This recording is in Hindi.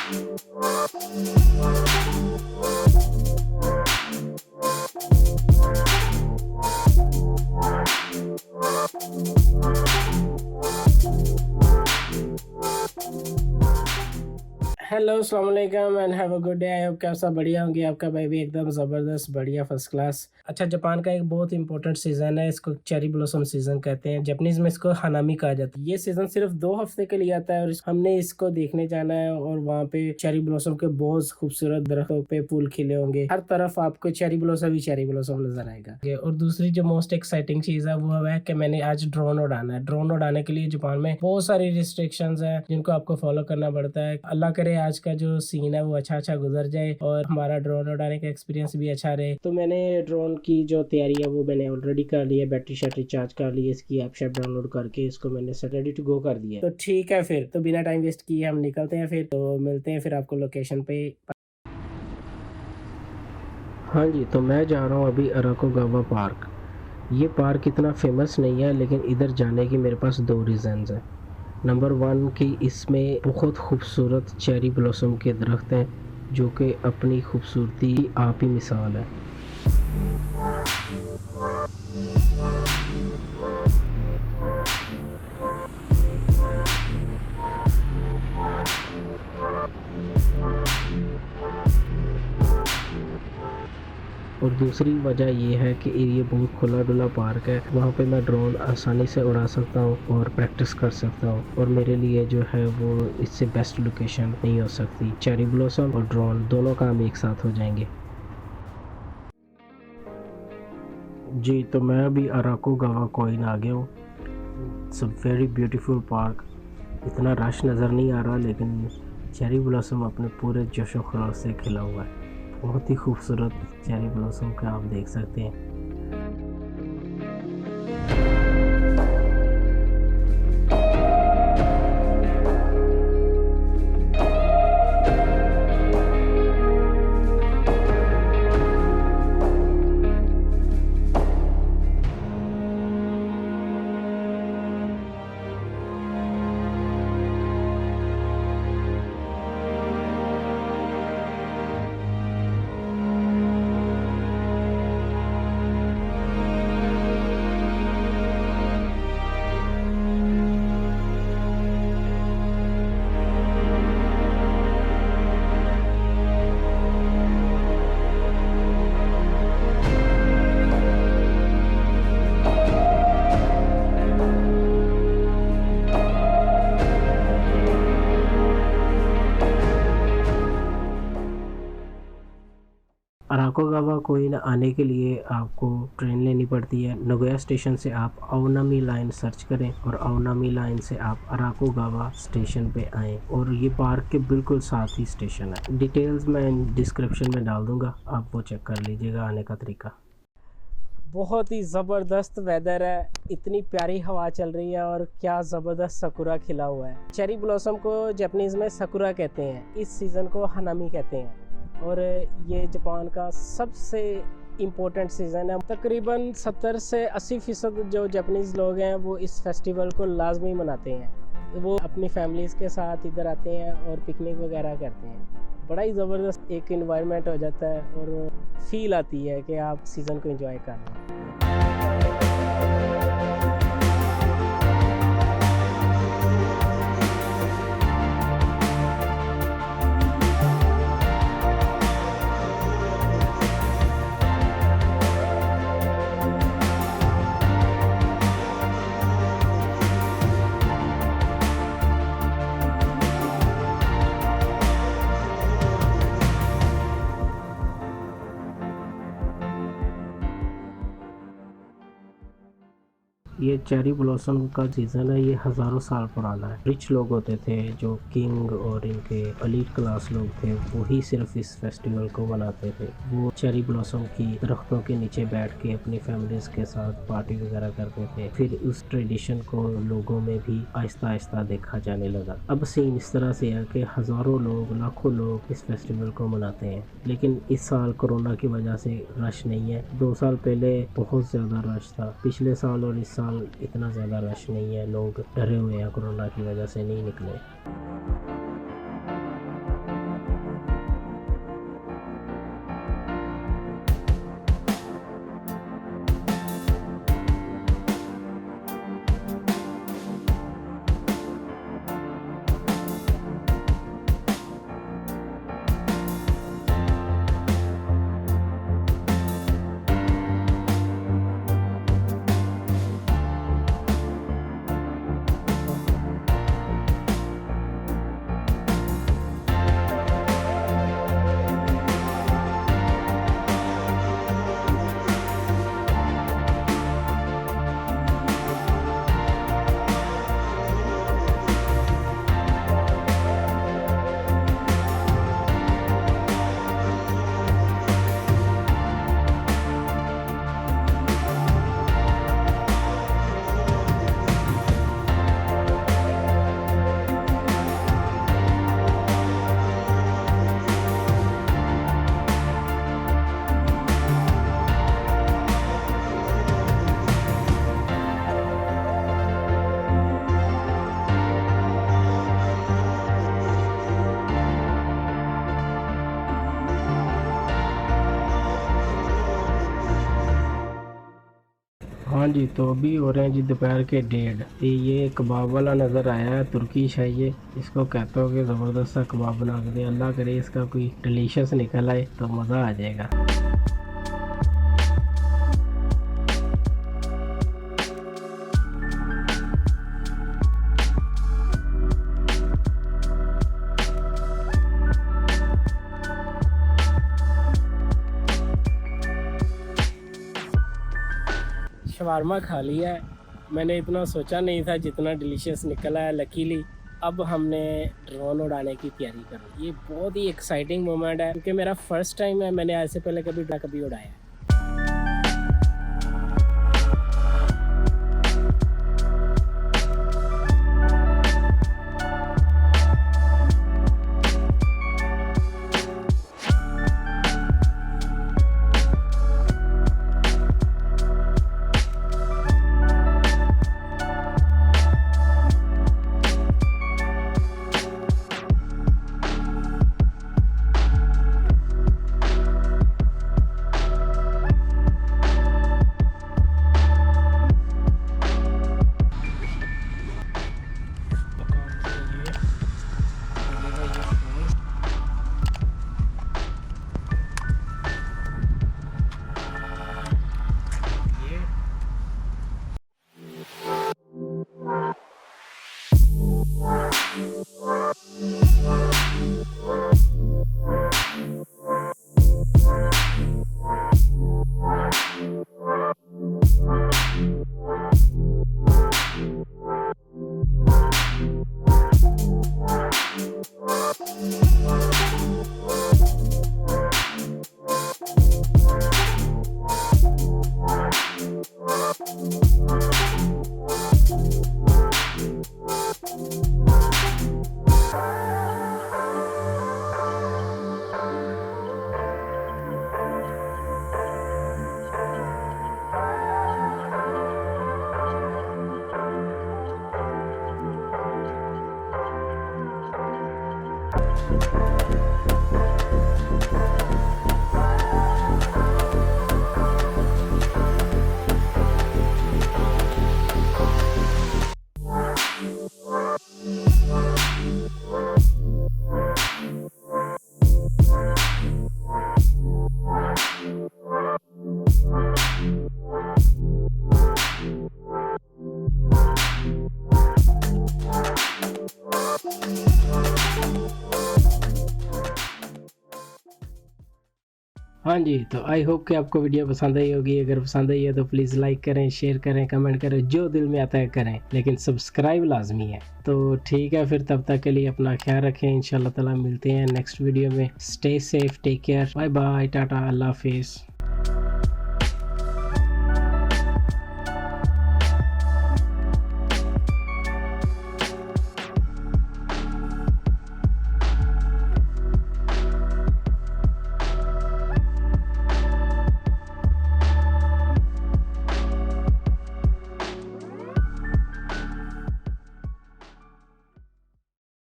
हेलो, अस्सलाम वालेकुम and have a good day. I hope कि आप सब बढ़िया होंगे। आपका भाई भी एकदम ज़बरदस्त बढ़िया फर्स्ट क्लास। अच्छा, जापान का एक बहुत इंपॉर्टेंट सीज़न है, इसको चेरी ब्लॉसम सीज़न कहते हैं। जापानीज़ में इसको हानामी कहा जाता है। ये सीज़न सिर्फ 2 हफ्ते के लिए आता है और हमने इसको देखने जाना है और वहाँ पे चेरी ब्लॉसम के बहुत खूबसूरत दरख्तों पे फूल खिले होंगे। हर तरफ आपको चेरी ब्लॉसम ही चेरी ब्लॉसम नज़र आएगा। और दूसरी जो मोस्ट एक्साइटिंग चीज़ है वो है कि मैंने आज ड्रोन उड़ाना है। ड्रोन उड़ाने के लिए जापान में बहुत सारी रिस्ट्रिक्शंस हैं जिनको आपको फॉलो करना पड़ता है। अल्लाह करे आज का जो सीन है वो अच्छा गुजर जाए और हमारा ड्रोन उड़ाने का एक्सपीरियंस भी अच्छा रहे। तो मैंने ड्रोन की जो तैयारी है वो मैंने ऑलरेडी कर ली है, बैटरी शैटरी चार्ज कर ली है, इसकी ऐप शैप डाउनलोड करके इसको मैंने रेडी टू गो कर दिया है। तो ठीक है, फिर तो बिना टाइम वेस्ट किए हम निकलते हैं। फिर तो मिलते हैं फिर आपको लोकेशन पे। हाँ जी, तो मैं जा रहा हूँ अभी अराकोगावा पार्क। ये पार्क इतना फेमस नहीं है लेकिन इधर जाने की मेरे पास 2 रीज़न्स हैं। नंबर 1 कि इसमें बहुत खूबसूरत चेरी ब्लॉसम के दरख्त हैं जो कि अपनी खूबसूरती की आप ही मिसाल है। और दूसरी वजह ये है कि ये बहुत खुला डुला पार्क है, वहाँ पे मैं ड्रोन आसानी से उड़ा सकता हूँ और प्रैक्टिस कर सकता हूँ। और मेरे लिए जो है वो इससे बेस्ट लोकेशन नहीं हो सकती। चेरी ब्लॉसम और ड्रोन दोनों काम एक साथ हो जाएंगे। जी, तो मैं अभी अराकोगावा कोइन आ गया हूँ। It's a very beautiful park. इतना रश नज़र नहीं आ रहा लेकिन चेरी ब्लॉसम अपने पूरे जोशो खरोश से खिला हुआ है। बहुत ही खूबसूरत चेरी ब्लॉसम का आप देख सकते हैं। अराकोगावा कोइन आने के लिए आपको ट्रेन लेनी पड़ती है। नगोया स्टेशन से आप अओनामी लाइन सर्च करें और अओनामी लाइन से आप अराकोगावा स्टेशन पे आएँ और ये पार्क के बिल्कुल साथ ही स्टेशन है। डिटेल्स मैं डिस्क्रिप्शन में डाल दूँगा, आप वो चेक कर लीजिएगा आने का तरीका। बहुत ही ज़बरदस्त वेदर है, इतनी प्यारी हवा चल रही है और क्या ज़बरदस्त सकुरा खिला हुआ है। चेरी ब्लॉसम को जापानीज़ में सकुरा कहते हैं, इस सीज़न को हानामी कहते हैं और ये जापान का सबसे इम्पोर्टेंट सीज़न है। तकरीबन 70 से 80% जो जापानीज़ लोग हैं वो इस फेस्टिवल को लाजमी मनाते हैं। वो अपनी फैमिलीज़ के साथ इधर आते हैं और पिकनिक वगैरह करते हैं। बड़ा ही ज़बरदस्त एक इन्वायरमेंट हो जाता है और फील आती है कि आप सीज़न को एंजॉय कर रहे हैं। ये चेरी ब्लॉसम का सीज़न है, ये हज़ारों साल पुराना है। रिच लोग होते थे जो किंग और इनके एलीट क्लास लोग थे, वही सिर्फ इस फेस्टिवल को मनाते थे। वो चेरी ब्लॉसम की दरख्तों के नीचे बैठ के अपनी फैमिलीज़ के साथ पार्टी वगैरह करते थे। फिर उस ट्रेडिशन को लोगों में भी आहिस्ता आहिस्ता देखा जाने लगा। अब सीन इस तरह से है कि हज़ारों लोग, लाखों लोग इस फेस्टिवल को मनाते हैं, लेकिन इस साल कोरोना की वजह से रश नहीं है। 2 साल पहले बहुत ज़्यादा रश था, पिछले साल और इस साल इतना ज़्यादा रश नहीं है। लोग डरे हुए हैं, कोरोना की वजह से नहीं निकले। हाँ जी, तो अभी हो रहे हैं जी दोपहर के 1:30। ये कबाब वाला नज़र आया है, तुर्किश है ये। इसको कहते हो कि ज़बरदस्त सा कबाब बना के दे। अल्लाह करे इसका कोई डिलीशियस निकल आए तो मज़ा आ जाएगा। शवारमा खा लिया है। मैंने इतना सोचा नहीं था जितना डिलीशियस निकला है लकीली। अब हमने ड्रोन उड़ाने की तैयारी कर ली। ये बहुत ही एक्साइटिंग मोमेंट है क्योंकि मेरा फर्स्ट टाइम है। मैंने ऐसे पहले कभी उड़ाया। हाँ जी, तो आई होप कि आपको वीडियो पसंद आई होगी। अगर पसंद आई है तो प्लीज़ लाइक करें, शेयर करें, कमेंट करें, जो दिल में आता है करें, लेकिन सब्सक्राइब लाजमी है। तो ठीक है, फिर तब तक के लिए अपना ख्याल रखें। इंशाल्लाह ताला मिलते हैं नेक्स्ट वीडियो में। Stay safe, take care, bye bye, tata, अल्लाह हाफिज़।